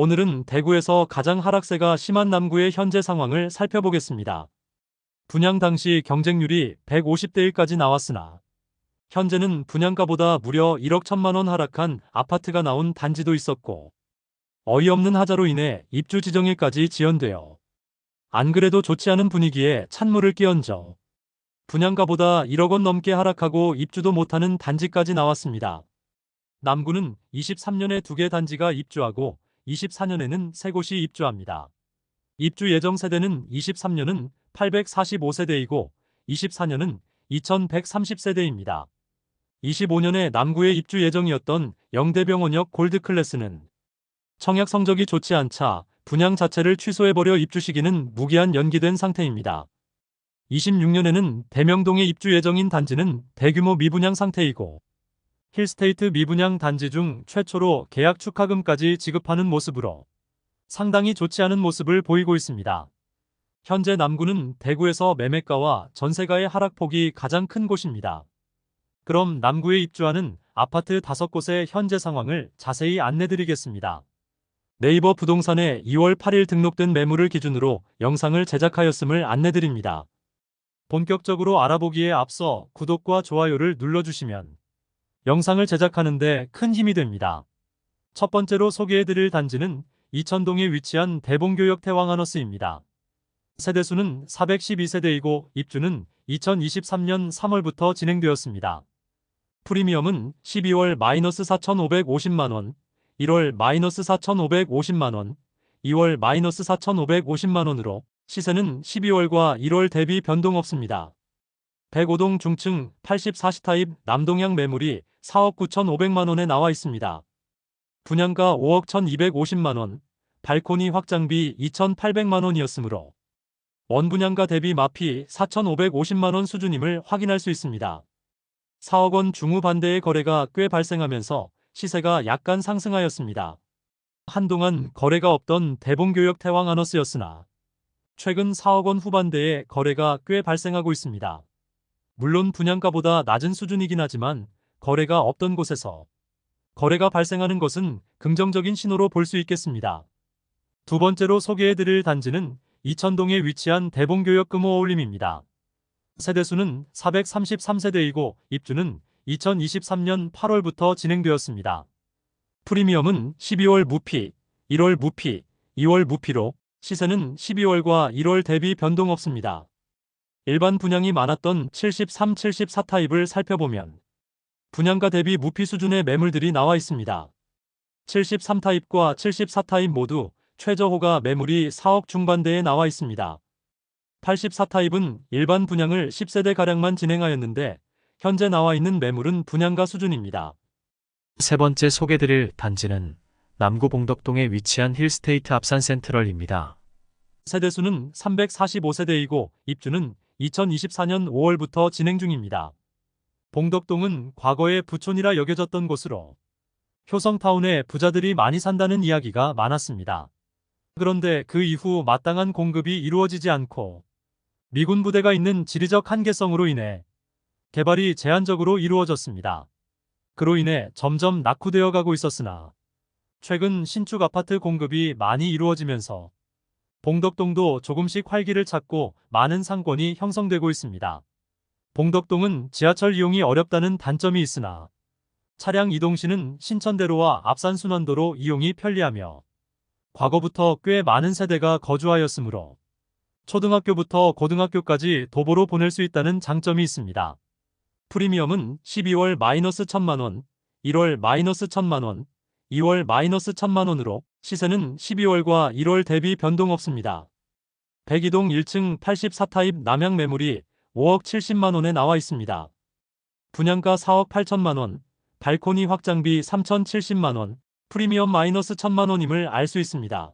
오늘은 대구에서 가장 하락세가 심한 남구의 현재 상황을 살펴보겠습니다. 분양 당시 경쟁률이 150대 1까지 나왔으나 현재는 분양가보다 무려 1억 1천만 원 하락한 아파트가 나온 단지도 있었고 어이없는 하자로 인해 입주 지정일까지 지연되어 안 그래도 좋지 않은 분위기에 찬물을 끼얹어 분양가보다 1억 원 넘게 하락하고 입주도 못하는 단지까지 나왔습니다. 남구는 23년에 2개 단지가 입주하고 24년에는 3곳이 입주합니다. 입주 예정 세대는 23년은 845세대이고 24년은 2130세대입니다. 25년에 남구에 입주 예정이었던 영대병원역 골드클래스는 청약 성적이 좋지 않자 분양 자체를 취소해버려 입주 시기는 무기한 연기된 상태입니다. 26년에는 대명동에 입주 예정인 단지는 대규모 미분양 상태이고 힐스테이트 미분양 단지 중 최초로 계약 축하금까지 지급하는 모습으로 상당히 좋지 않은 모습을 보이고 있습니다. 현재 남구는 대구에서 매매가와 전세가의 하락폭이 가장 큰 곳입니다. 그럼 남구에 입주하는 아파트 5곳의 현재 상황을 자세히 안내드리겠습니다. 네이버 부동산에 2월 8일 등록된 매물을 기준으로 영상을 제작하였음을 안내드립니다. 본격적으로 알아보기에 앞서 구독과 좋아요를 눌러주시면 영상을 제작하는데 큰 힘이 됩니다. 첫 번째로 소개해드릴 단지는 이천동에 위치한 대봉교역 태왕하너스입니다. 세대수는 412세대이고 입주는 2023년 3월부터 진행되었습니다. 프리미엄은 12월 -4,550만원, 1월 -4,550만원, 2월 -4,550만원으로 시세는 12월과 1월 대비 변동 없습니다. 105동 중층 84시 타입 남동향 매물이 4억 9,500만원에 나와 있습니다. 분양가 5억 1,250만원, 발코니 확장비 2,800만원이었으므로 원분양가 대비 마피 4,550만원 수준임을 확인할 수 있습니다. 4억 원 중후 반대의 거래가 꽤 발생하면서 시세가 약간 상승하였습니다. 한동안 거래가 없던 대봉교역 태왕하너스였으나 최근 4억 원 후반대의 거래가 꽤 발생하고 있습니다. 물론 분양가보다 낮은 수준이긴 하지만 거래가 없던 곳에서 거래가 발생하는 것은 긍정적인 신호로 볼 수 있겠습니다. 두 번째로 소개해드릴 단지는 이천동에 위치한 대봉교역 금호어울림입니다. 세대수는 433세대이고 입주는 2023년 8월부터 진행되었습니다. 프리미엄은 12월 무피, 1월 무피, 2월 무피로 시세는 12월과 1월 대비 변동 없습니다. 일반 분양이 많았던 73, 74 타입을 살펴보면 분양가 대비 무피 수준의 매물들이 나와 있습니다. 73 타입과 74 타입 모두 최저호가 매물이 4억 중반대에 나와 있습니다. 84 타입은 일반 분양을 10세대가량만 진행하였는데 현재 나와 있는 매물은 분양가 수준입니다. 세 번째 소개드릴 단지는 남구 봉덕동에 위치한 힐스테이트 앞산센트럴입니다. 세대수는 345세대이고 입주는 2024년 5월부터 진행 중입니다. 봉덕동은 과거에 부촌이라 여겨졌던 곳으로 효성타운에 부자들이 많이 산다는 이야기가 많았습니다. 그런데 그 이후 마땅한 공급이 이루어지지 않고 미군 부대가 있는 지리적 한계성으로 인해 개발이 제한적으로 이루어졌습니다. 그로 인해 점점 낙후되어 가고 있었으나 최근 신축 아파트 공급이 많이 이루어지면서 봉덕동도 조금씩 활기를 찾고 많은 상권이 형성되고 있습니다. 봉덕동은 지하철 이용이 어렵다는 단점이 있으나 차량 이동 시는 신천대로와 앞산순환도로 이용이 편리하며 과거부터 꽤 많은 세대가 거주하였으므로 초등학교부터 고등학교까지 도보로 보낼 수 있다는 장점이 있습니다. 프리미엄은 12월 -1,000만원, 1월 -1,000만원, 2월 -1,000만원으로 시세는 12월과 1월 대비 변동 없습니다. 102동 1층 84 타입 남향 매물이 5억 70만원에 나와 있습니다. 분양가 4억 8천만원, 발코니 확장비 3,070만원, 프리미엄 -1,000만원임을 알 수 있습니다.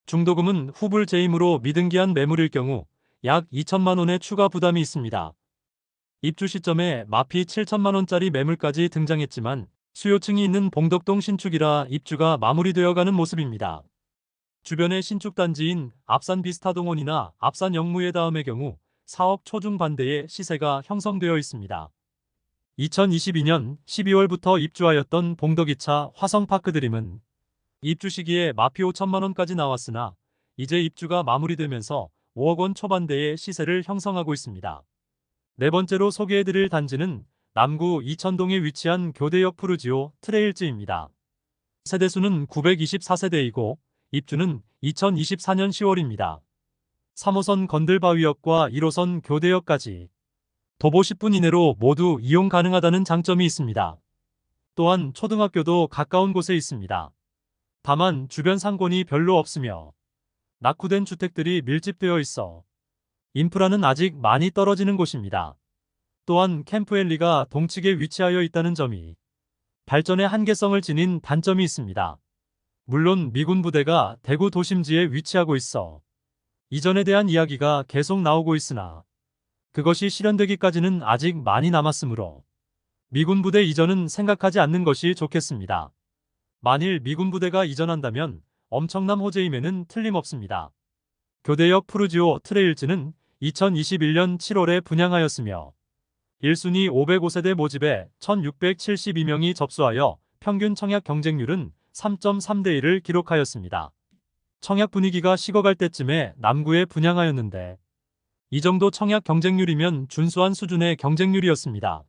중도금은 후불 재임으로 미등기한 매물일 경우 약 2천만원의 추가 부담이 있습니다. 입주 시점에 마피 7천만원짜리 매물까지 등장했지만 수요층이 있는 봉덕동 신축이라 입주가 마무리되어가는 모습입니다. 주변의 신축 단지인 앞산 비스타동원이나 앞산 영무예다음의 경우 4억 초중 반대의 시세가 형성되어 있습니다. 2022년 12월부터 입주하였던 봉덕 2차 화성파크드림은 입주 시기에 마피 5천만 원까지 나왔으나 이제 입주가 마무리되면서 5억 원 초반대의 시세를 형성하고 있습니다. 네 번째로 소개해드릴 단지는 남구 이천동에 위치한 교대역 푸르지오 트레일즈입니다. 세대수는 924세대이고 입주는 2024년 10월입니다. 3호선 건들바위역과 1호선 교대역까지 도보 10분 이내로 모두 이용 가능하다는 장점이 있습니다. 또한 초등학교도 가까운 곳에 있습니다. 다만 주변 상권이 별로 없으며 낙후된 주택들이 밀집되어 있어 인프라는 아직 많이 떨어지는 곳입니다. 또한 캠프엘리가 동측에 위치하여 있다는 점이 발전의 한계성을 지닌 단점이 있습니다. 물론 미군 부대가 대구 도심지에 위치하고 있어 이전에 대한 이야기가 계속 나오고 있으나 그것이 실현되기까지는 아직 많이 남았으므로 미군 부대 이전은 생각하지 않는 것이 좋겠습니다. 만일 미군 부대가 이전한다면 엄청난 호재임에는 틀림없습니다. 교대역 푸르지오 트레일즈는 2021년 7월에 분양하였으며 1순위 505세대 모집에 1672명이 접수하여 평균 청약 경쟁률은 3.3대 1을 기록하였습니다. 청약 분위기가 식어갈 때쯤에 남구에 분양하였는데 이 정도 청약 경쟁률이면 준수한 수준의 경쟁률이었습니다.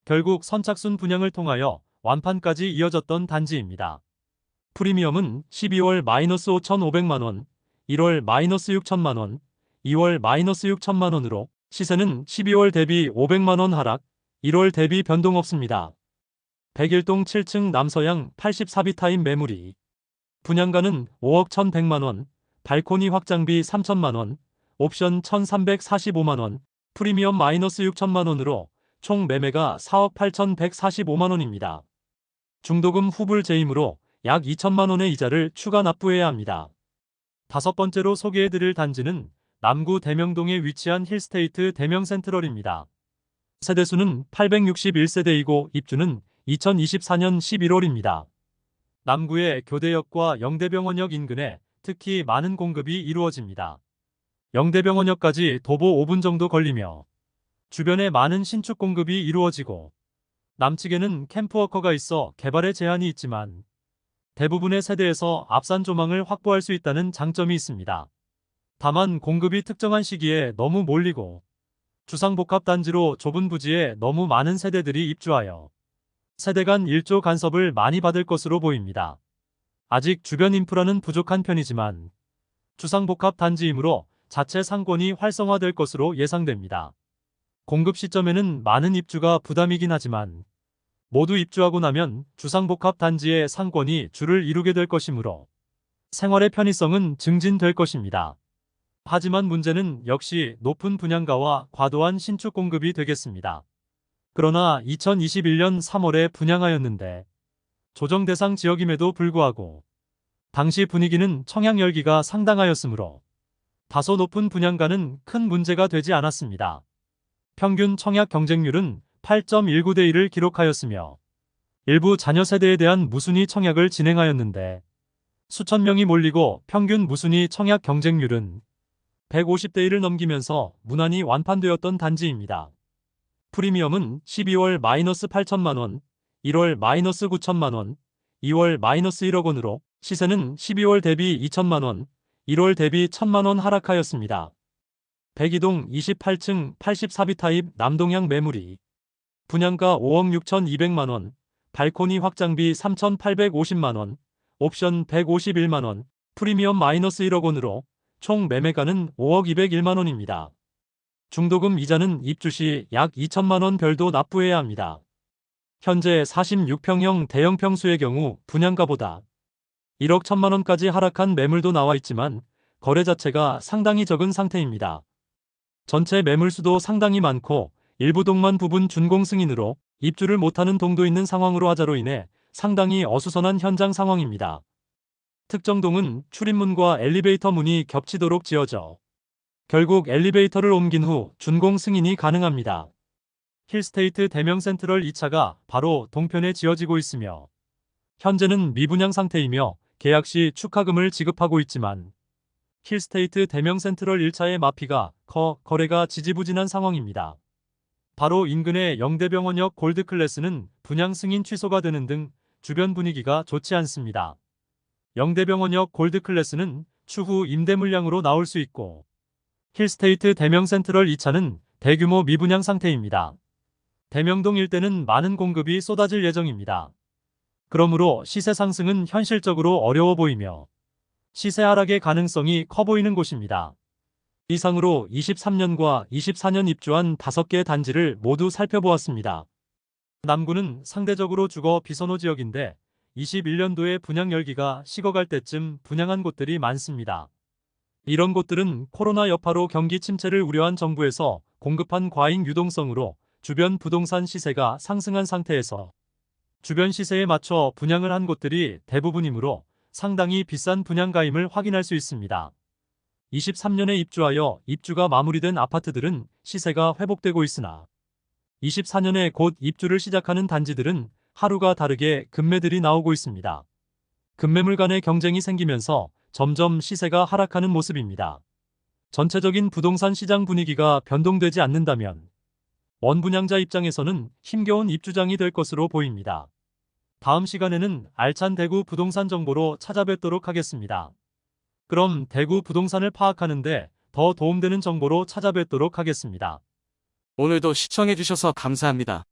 결국 선착순 분양을 통하여 완판까지 이어졌던 단지입니다. 프리미엄은 12월 -5,500만원, 1월 -6천만원, 2월 -6천만원으로 시세는 12월 대비 500만원 하락, 1월 대비 변동 없습니다. 101동 7층 남서양 84비 타임 매물이 분양가는 5억 1,100만원, 발코니 확장비 3천만원, 옵션 1,345만원, 프리미엄 -6천만원으로 총 매매가 4억 8,145만원입니다. 중도금 후불 제임으로 약 2천만원의 이자를 추가 납부해야 합니다. 다섯 번째로 소개해드릴 단지는 남구 대명동에 위치한 힐스테이트 대명센트럴입니다. 세대수는 861세대이고 입주는 2024년 11월입니다. 남구의 교대역과 영대병원역 인근에 특히 많은 공급이 이루어집니다. 영대병원역까지 도보 5분 정도 걸리며 주변에 많은 신축 공급이 이루어지고 남측에는 캠프워커가 있어 개발에 제한이 있지만 대부분의 세대에서 앞산 조망을 확보할 수 있다는 장점이 있습니다. 다만 공급이 특정한 시기에 너무 몰리고 주상복합단지로 좁은 부지에 너무 많은 세대들이 입주하여 세대 간 일조 간섭을 많이 받을 것으로 보입니다. 아직 주변 인프라는 부족한 편이지만 주상복합단지이므로 자체 상권이 활성화될 것으로 예상됩니다. 공급 시점에는 많은 입주가 부담이긴 하지만 모두 입주하고 나면 주상복합단지의 상권이 줄을 이루게 될 것이므로 생활의 편의성은 증진될 것입니다. 하지만 문제는 역시 높은 분양가와 과도한 신축 공급이 되겠습니다. 그러나 2021년 3월에 분양하였는데 조정 대상 지역임에도 불구하고 당시 분위기는 청약 열기가 상당하였으므로 다소 높은 분양가는 큰 문제가 되지 않았습니다. 평균 청약 경쟁률은 8.19대 1을 기록하였으며 일부 자녀 세대에 대한 무순위 청약을 진행하였는데 수천 명이 몰리고 평균 무순위 청약 경쟁률은 150대 1을 넘기면서 무난히 완판되었던 단지입니다. 프리미엄은 12월 -8천만원, 1월 -9천만원, 2월 -1억 원으로 시세는 12월 대비 2천만원, 1월 대비 1천만원 하락하였습니다. 102동 28층 84비 타입 남동향 매물이 분양가 5억 6,200만원, 발코니 확장비 3,850만원, 옵션 151만원, 프리미엄 -1억 원으로 총 매매가는 5억 201만원입니다. 중도금 이자는 입주 시 약 2천만원 별도 납부해야 합니다. 현재 46평형 대형 평수의 경우 분양가보다 1억 1천만원까지 하락한 매물도 나와 있지만 거래 자체가 상당히 적은 상태입니다. 전체 매물 수도 상당히 많고 일부 동만 부분 준공 승인으로 입주를 못하는 동도 있는 상황으로 하자로 인해 상당히 어수선한 현장 상황입니다. 특정 동은 출입문과 엘리베이터 문이 겹치도록 지어져 결국 엘리베이터를 옮긴 후 준공 승인이 가능합니다. 힐스테이트 대명센트럴 2차가 바로 동편에 지어지고 있으며 현재는 미분양 상태이며 계약 시 축하금을 지급하고 있지만 힐스테이트 대명센트럴 1차의 마피가 거래가 지지부진한 상황입니다. 바로 인근의 영대병원역 골드클래스는 분양 승인 취소가 되는 등 주변 분위기가 좋지 않습니다. 영대병원역 골드클래스는 추후 임대 물량으로 나올 수 있고, 힐스테이트 대명 센트럴 2차는 대규모 미분양 상태입니다. 대명동 일대는 많은 공급이 쏟아질 예정입니다. 그러므로 시세 상승은 현실적으로 어려워 보이며 시세 하락의 가능성이 커 보이는 곳입니다. 이상으로 23년과 24년 입주한 5개 단지를 모두 살펴보았습니다. 남구는 상대적으로 주거 비선호 지역인데 21년도에 분양 열기가 식어갈 때쯤 분양한 곳들이 많습니다. 이런 곳들은 코로나 여파로 경기 침체를 우려한 정부에서 공급한 과잉 유동성으로 주변 부동산 시세가 상승한 상태에서 주변 시세에 맞춰 분양을 한 곳들이 대부분이므로 상당히 비싼 분양가임을 확인할 수 있습니다. 23년에 입주하여 입주가 마무리된 아파트들은 시세가 회복되고 있으나 24년에 곧 입주를 시작하는 단지들은 하루가 다르게 급매들이 나오고 있습니다. 급매물 간의 경쟁이 생기면서 점점 시세가 하락하는 모습입니다. 전체적인 부동산 시장 분위기가 변동되지 않는다면 원분양자 입장에서는 힘겨운 입주장이 될 것으로 보입니다. 다음 시간에는 알찬 대구 부동산 정보로 찾아뵙도록 하겠습니다. 그럼 대구 부동산을 파악하는데 더 도움되는 정보로 찾아뵙도록 하겠습니다. 오늘도 시청해주셔서 감사합니다.